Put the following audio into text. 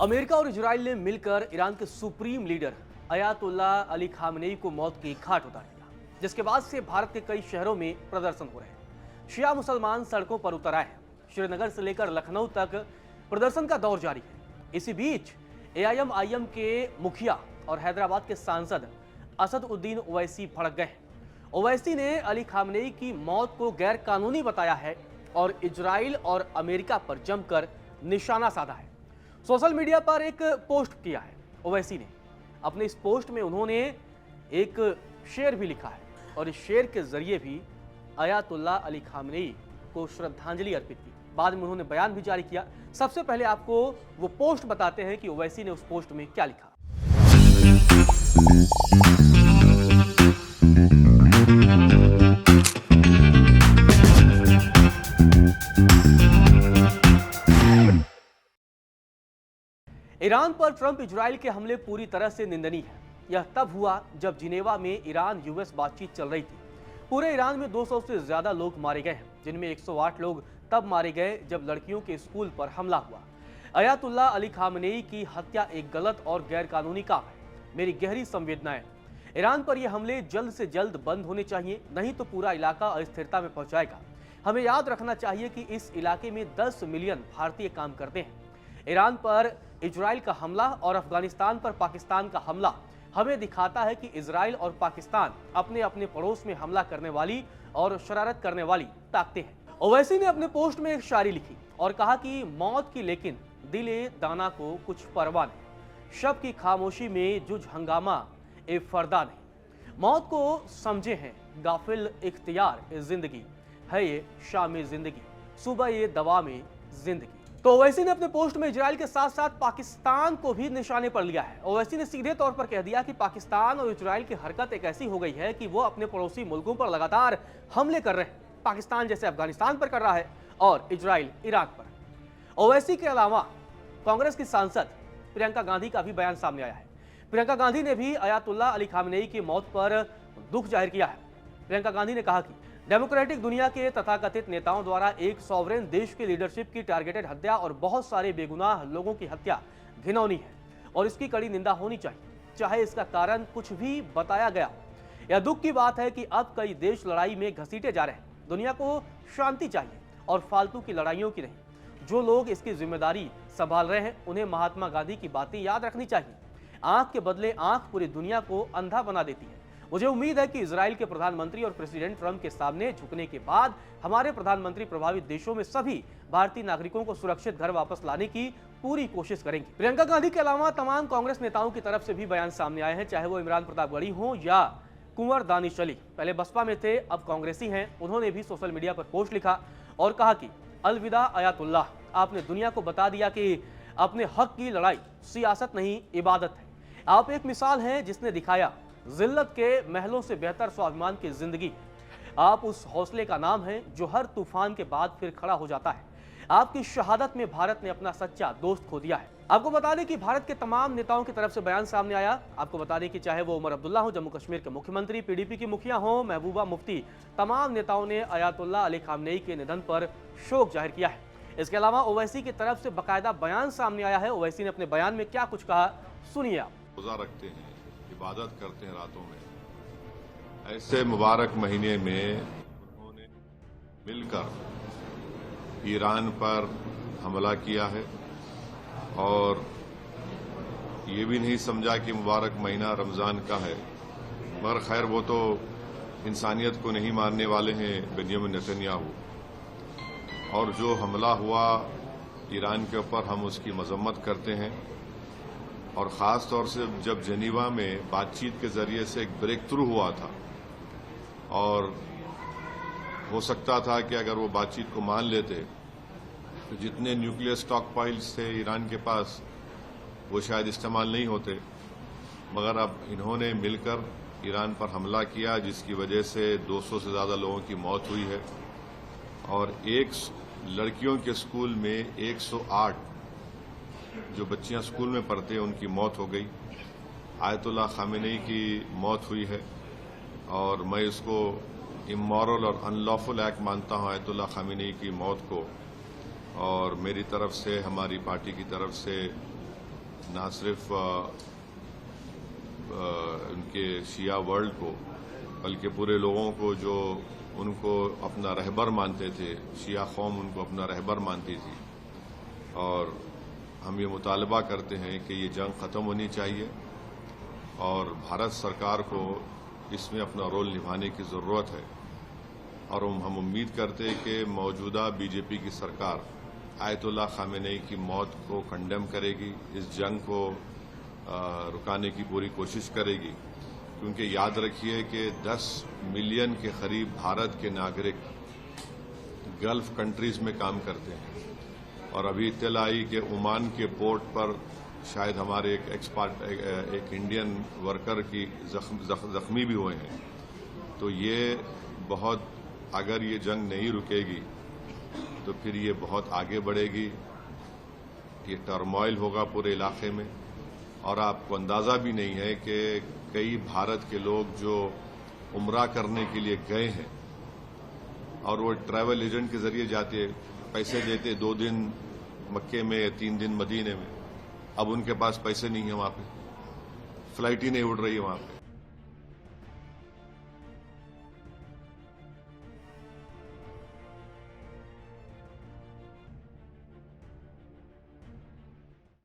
America और Israel ने मिलकर ईरान के supreme leader Ayatollah Ali Khamenei को मौत की घाट उतार दिया, जिसके बाद से भारत के कई शहरों में प्रदर्शन हो रहे हैं। शिया मुसलमान सड़कों पर उतर आए हैं। श्रीनगर से लेकर लखनऊ तक प्रदर्शन का दौर जारी है। इसी बीच एआईएम के मुखिया और हैदराबाद के सांसद असदुद्दीन ओवैसी भड़क गए हैं। ओवैसी ने अली खामनेई की मौत को गैर कानूनी बताया है और इजराइल और अमेरिका पर जमकर निशाना साधा है। सोशल मीडिया पर एक पोस्ट किया है। ओवैसी ने अपने इस पोस्ट में उन्होंने एक शेर भी लिखा है और इस शेर के जरिए भी अयातुल्ला अली खामनेई को श्रद्धांजलि अर्पित की। बाद में उन्होंने बयान भी जारी किया। सबसे पहले आपको वो पोस्ट बताते हैं कि ओवैसी ने उस पोस्ट में क्या लिखा। ईरान पर ट्रंप इजराइल के हमले पूरी तरह से निंदनीय है। यह तब हुआ जब जिनेवा में ईरान यूएस बातचीत चल रही थी। पूरे ईरान में 200 से ज्यादा लोग मारे गए हैं, जिनमें 108 लोग तब मारे गए जब लड़कियों के स्कूल पर हमला हुआ। अयातुल्ला अली खामनेई की हत्या एक गलत और गैरकानूनी काम है। मेरी गहरी संवेदनाएं। ईरान पर यह हमले जल्द से जल्द बंद होने चाहिए, नहीं तो पूरा इलाका अस्थिरता में पहुंच जाएगा। हमें याद रखना चाहिए कि इस इलाके में 10 मिलियन भारतीय काम करते हैं। ईरान पर इजराइल का हमला और अफगानिस्तान पर पाकिस्तान का हमला हमें दिखाता है कि इजराइल और पाकिस्तान अपने अपने पड़ोस में हमला करने वाली और शरारत करने वाली ताकतें हैं। ओवैसी ने अपने पोस्ट में एक शायरी लिखी और कहा कि मौत की लेकिन दिले दाना को कुछ परवाह नहीं, शब की खामोशी में जुज हंगामा ए फरदा नहीं। मौत को समझे हैं गाफिल इख्तियार ए जिंदगी है, ये शाम जिंदगी सुबह ये दवा में जिंदगी। तो ओवैसी ने अपने पोस्ट में इजराइल के साथ साथ पाकिस्तान को भी निशाने पर लिया है। ओवैसी ने सीधे तौर पर कह दिया कि पाकिस्तान और इजराइल की हरकत एक ऐसी हो गई है कि वो अपने पड़ोसी मुल्कों पर लगातार हमले कर रहे हैं। पाकिस्तान जैसे अफगानिस्तान पर कर रहा है और इजराइल इराक पर। ओवैसी के अलावा कांग्रेस की सांसद प्रियंका गांधी का भी बयान सामने आया है। प्रियंका गांधी ने भी अयातुल्ला अली खामनेई की मौत पर दुख जाहिर किया है। प्रियंका गांधी ने कहा कि डेमोक्रेटिक दुनिया के तथाकथित नेताओं द्वारा एक सॉवरेन देश की लीडरशिप की टारगेटेड हत्या और बहुत सारे बेगुनाह लोगों की हत्या घिनौनी है और इसकी कड़ी निंदा होनी चाहिए, चाहे इसका कारण कुछ भी बताया गया हो। यह दुख की बात है कि अब कई देश लड़ाई में घसीटे जा रहे हैं। दुनिया को शांति चाहिए और फालतू की लड़ाइयों की नहीं। जो लोग इसकी जिम्मेदारी संभाल रहे हैं उन्हें महात्मा गांधी की बातें याद रखनी चाहिए। आंख के बदले आंख पूरी दुनिया को अंधा बना देती है। मुझे उम्मीद है कि इजराइल के प्रधानमंत्री और प्रेसिडेंट ट्रंप के सामने झुकने के बाद हमारे प्रधानमंत्री प्रभावित देशों में सभी भारतीय नागरिकों को सुरक्षित घर वापस लाने की पूरी कोशिश करेंगे। प्रियंका गांधी के अलावा तमाम कांग्रेस नेताओं की तरफ से भी बयान सामने आए हैं, चाहे वो इमरान प्रतापगढ़ी हो या कुंवर दानिश अली। पहले बसपा में थे, अब कांग्रेसी हैं। उन्होंने भी सोशल मीडिया पर पोस्ट लिखा और कहा कि अलविदा अयातुल्लाह, आपने दुनिया को बता दिया कि अपने हक की लड़ाई सियासत नहीं इबादत है। आप एक मिसाल हैं जिसने दिखाया जिल्लत के महलों से बेहतर स्वाभिमान की जिंदगी। आप उस हौसले का नाम है जो हर तूफान के बाद फिर खड़ा हो जाता है। आपकी शहादत में भारत ने अपना सच्चा दोस्त खो दिया है। आपको बता दें कि भारत के तमाम नेताओं की तरफ से बयान सामने आया। आपको बता दें कि चाहे वो उमर अब्दुल्ला हो, जम्मू कश्मीर के मुख्यमंत्री, पीडीपी की मुखिया हो, महबूबा मुफ्ती, तमाम नेताओं ने अयातुल्ला अली खामनेई के निधन पर शोक जाहिर किया है। इसके अलावा ओवैसी की तरफ से बाकायदा बयान सामने आया है। ओवैसी ने अपने बयान में क्या कुछ कहा, सुनिए आप। रोजा रखते हैं, इबादत करते हैं रातों में। ऐसे मुबारक महीने में उन्होंने मिलकर ईरान पर हमला किया है और ये भी नहीं समझा कि मुबारक महीना रमज़ान का है। मगर खैर, वो तो इंसानियत को नहीं मानने वाले हैं बेंजामिन नेतन्याहू। और जो हमला हुआ ईरान के ऊपर, हम उसकी मजम्मत करते हैं। और ख़ास तौर से जब जेनीवा में बातचीत के जरिए से एक ब्रेक थ्रू हुआ था और हो सकता था कि अगर वो बातचीत को मान लेते तो जितने न्यूक्लियर स्टॉक पाइल्स थे ईरान के पास, वो शायद इस्तेमाल नहीं होते। मगर अब इन्होंने मिलकर ईरान पर हमला किया, जिसकी वजह से 200 से ज़्यादा लोगों की मौत हुई है और एक लड़कियों के स्कूल में 108 जो बच्चियां स्कूल में पढ़ते हैं उनकी मौत हो गई। आयतुल्ला खामेनेई की मौत हुई है और मैं इसको इमोरल और अनलॉफुल एक्ट मानता हूं, आयतुल्ला खामेनेई की मौत को। और मेरी तरफ से, हमारी पार्टी की तरफ से ना सिर्फ उनके शिया वर्ल्ड को बल्कि पूरे लोगों को जो उनको अपना रहबर मानते थे, शिया कौम उनको अपना रहबर मानती थी। और हम ये मुतालबा करते हैं कि ये जंग ख़त्म होनी चाहिए और भारत सरकार को इसमें अपना रोल निभाने की ज़रूरत है। और हम उम्मीद करते हैं कि मौजूदा बीजेपी की सरकार आयतुल्लाह खामेनेई की मौत को कंडेम करेगी, इस जंग को रुकाने की पूरी कोशिश करेगी, क्योंकि याद रखिए कि 10 मिलियन के करीब भारत के नागरिक गल्फ कंट्रीज में काम करते हैं। और अभी इत्तला आई कि ओमान के पोर्ट पर शायद हमारे एक इंडियन वर्कर की जख्मी भी हुए हैं। तो ये बहुत, अगर ये जंग नहीं रुकेगी तो फिर ये बहुत आगे बढ़ेगी, ये टर्मोइल होगा पूरे इलाके में। और आपको अंदाज़ा भी नहीं है कि कई भारत के लोग जो उम्रा करने के लिए गए हैं और वो ट्रैवल एजेंट के जरिए जाते, पैसे देते 2 दिन मक्के में, 3 दिन मदीने में, अब उनके पास पैसे नहीं है, वहां पे फ्लाइट ही नहीं उड़ रही है वहां पे।